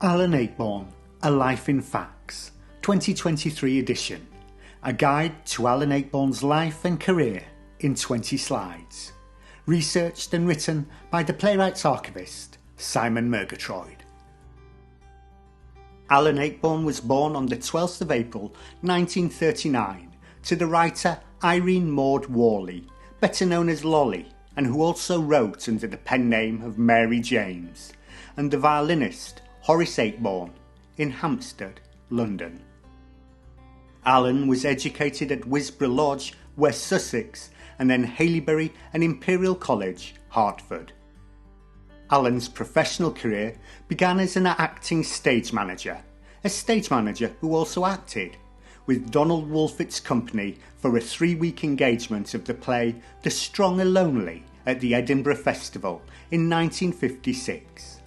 Alan Ayckbourn, A Life in Facts, 2023 edition. A guide to Alan Ayckbourn's life and career in 20 slides. Researched and written by the playwright's archivist, Simon Murgatroyd. Alan Ayckbourn was born on the 12th of April 1939 to the writer Irene Maud Worley, better known as Lolly, and who also wrote under the pen name of Mary James, and the violinist Horace Ayckbourn in Hampstead, London. Alan was educated at Wisborough Lodge, West Sussex, and then Haileybury and Imperial College, Hertford. Alan's professional career began as an acting stage manager, a stage manager who also acted, with Donald Wolfett's company for a 3-week engagement of the play The Strong and Lonely at the Edinburgh Festival in 1956.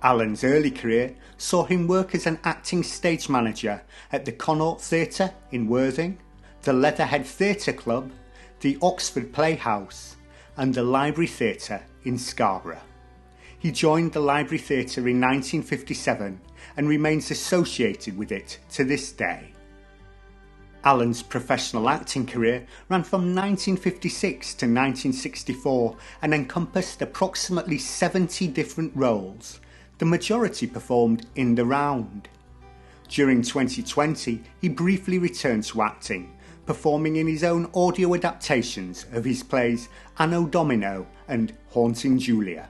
Alan's early career saw him work as an acting stage manager at the Connaught Theatre in Worthing, the Leatherhead Theatre Club, the Oxford Playhouse, and the Library Theatre in Scarborough. He joined the Library Theatre in 1957 and remains associated with it to this day. Alan's professional acting career ran from 1956 to 1964 and encompassed approximately 70 different roles, the majority performed in the round. During 2020, he briefly returned to acting, performing in his own audio adaptations of his plays Anno Domino and Haunting Julia.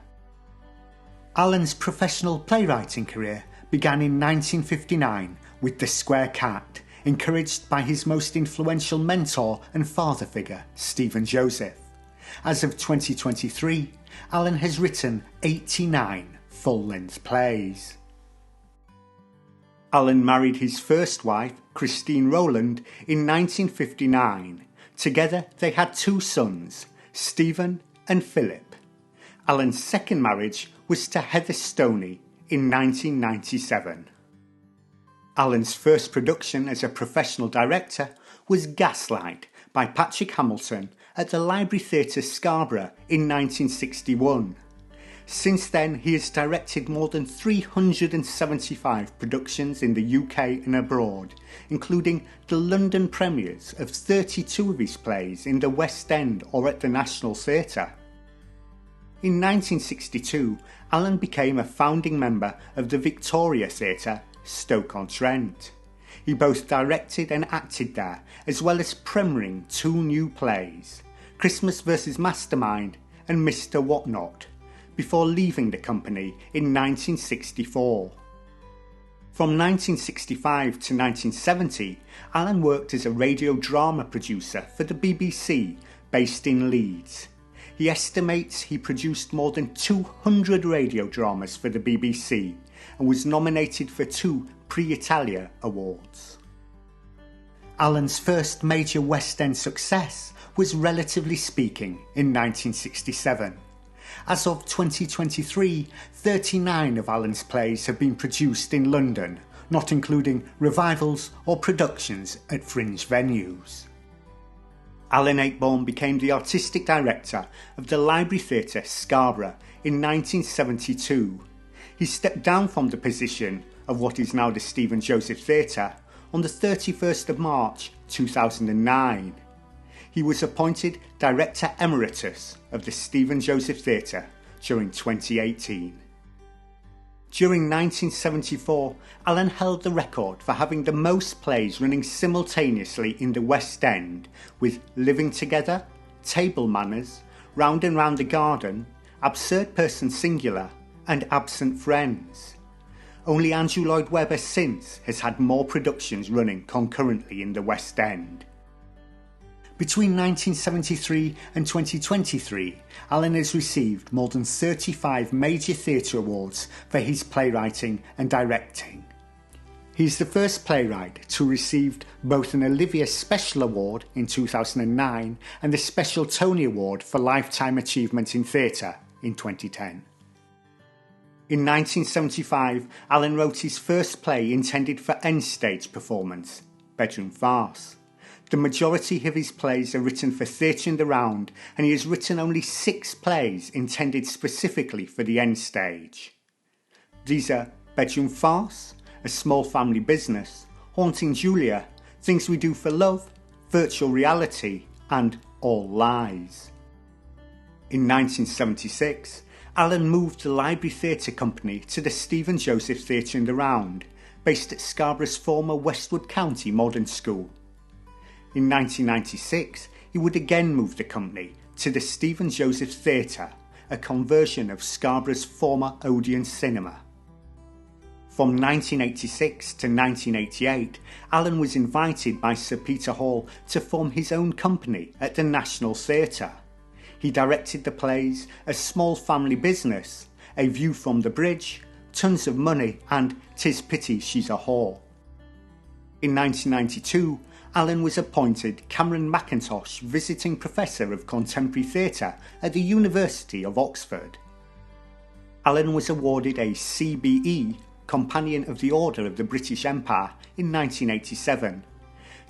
Alan's professional playwriting career began in 1959 with The Square Cat, encouraged by his most influential mentor and father figure, Stephen Joseph. As of 2023, Alan has written 89 full-length plays. Alan married his first wife, Christine Rowland, in 1959. Together they had 2 sons, Stephen and Philip. Alan's second marriage was to Heather Stoney in 1997. Alan's first production as a professional director was Gaslight by Patrick Hamilton at the Library Theatre Scarborough in 1961. Since then, he has directed more than 375 productions in the UK and abroad, including the London premieres of 32 of his plays in the West End or at the National Theatre. In 1962, Alan became a founding member of the Victoria Theatre, Stoke-on-Trent. He both directed and acted there, as well as premiering 2 new plays, Christmas vs. Mastermind and Mr. Whatnot, before leaving the company in 1964. From 1965 to 1970, Alan worked as a radio drama producer for the BBC, based in Leeds. He estimates he produced more than 200 radio dramas for the BBC and was nominated for 2 Prix Italia awards. Alan's first major West End success was Relatively Speaking in 1967. As of 2023, 39 of Alan's plays have been produced in London, not including revivals or productions at fringe venues. Alan Ayckbourn became the artistic director of the Library Theatre Scarborough in 1972. He stepped down from the position of what is now the Stephen Joseph Theatre on the 31st of March 2009. He was appointed Director Emeritus of the Stephen Joseph Theatre during 2018. During 1974, Alan held the record for having the most plays running simultaneously in the West End, with Living Together, Table Manners, Round and Round the Garden, Absurd Person Singular, and Absent Friends. Only Andrew Lloyd Webber since has had more productions running concurrently in the West End. Between 1973 and 2023, Alan has received more than 35 major theatre awards for his playwriting and directing. He is the first playwright to receive both an Olivier Special Award in 2009 and the Special Tony Award for Lifetime Achievement in Theatre in 2010. In 1975, Alan wrote his first play intended for end-stage performance, Bedroom Farce. The majority of his plays are written for theatre in the round, and he has written only 6 plays intended specifically for the end stage. These are Bedroom Farce, A Small Family Business, Haunting Julia, Things We Do for Love, Virtual Reality, and All Lies. In 1976, Alan moved the Library Theatre Company to the Stephen Joseph Theatre in the Round, based at Scarborough's former Westwood County Modern School. In 1996, he would again move the company to the Stephen Joseph Theatre, a conversion of Scarborough's former Odeon Cinema. From 1986 to 1988, Alan was invited by Sir Peter Hall to form his own company at the National Theatre. He directed the plays A Small Family Business, A View from the Bridge, Tons of Money, and 'Tis Pity She's a Whore. In 1992, Alan was appointed Cameron Mackintosh Visiting Professor of Contemporary Theatre at the University of Oxford. Alan was awarded a CBE, Companion of the Order of the British Empire, in 1987.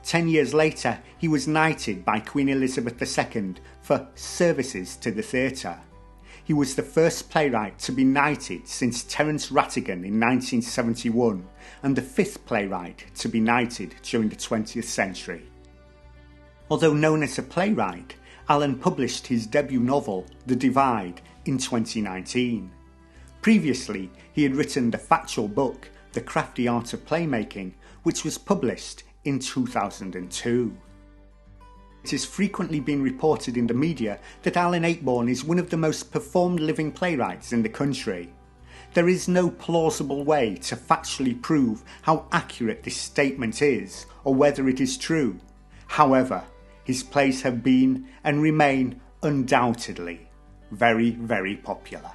10 years later, he was knighted by Queen Elizabeth II for services to the theatre. He was the first playwright to be knighted since Terence Rattigan in 1971, and the fifth playwright to be knighted during the 20th century. Although known as a playwright, Alan published his debut novel, The Divide, in 2019. Previously, he had written the factual book, The Crafty Art of Playmaking, which was published in 2002. It has frequently been reported in the media that Alan Ayckbourn is one of the most performed living playwrights in the country. There is no plausible way to factually prove how accurate this statement is or whether it is true. However, his plays have been and remain undoubtedly very, very popular.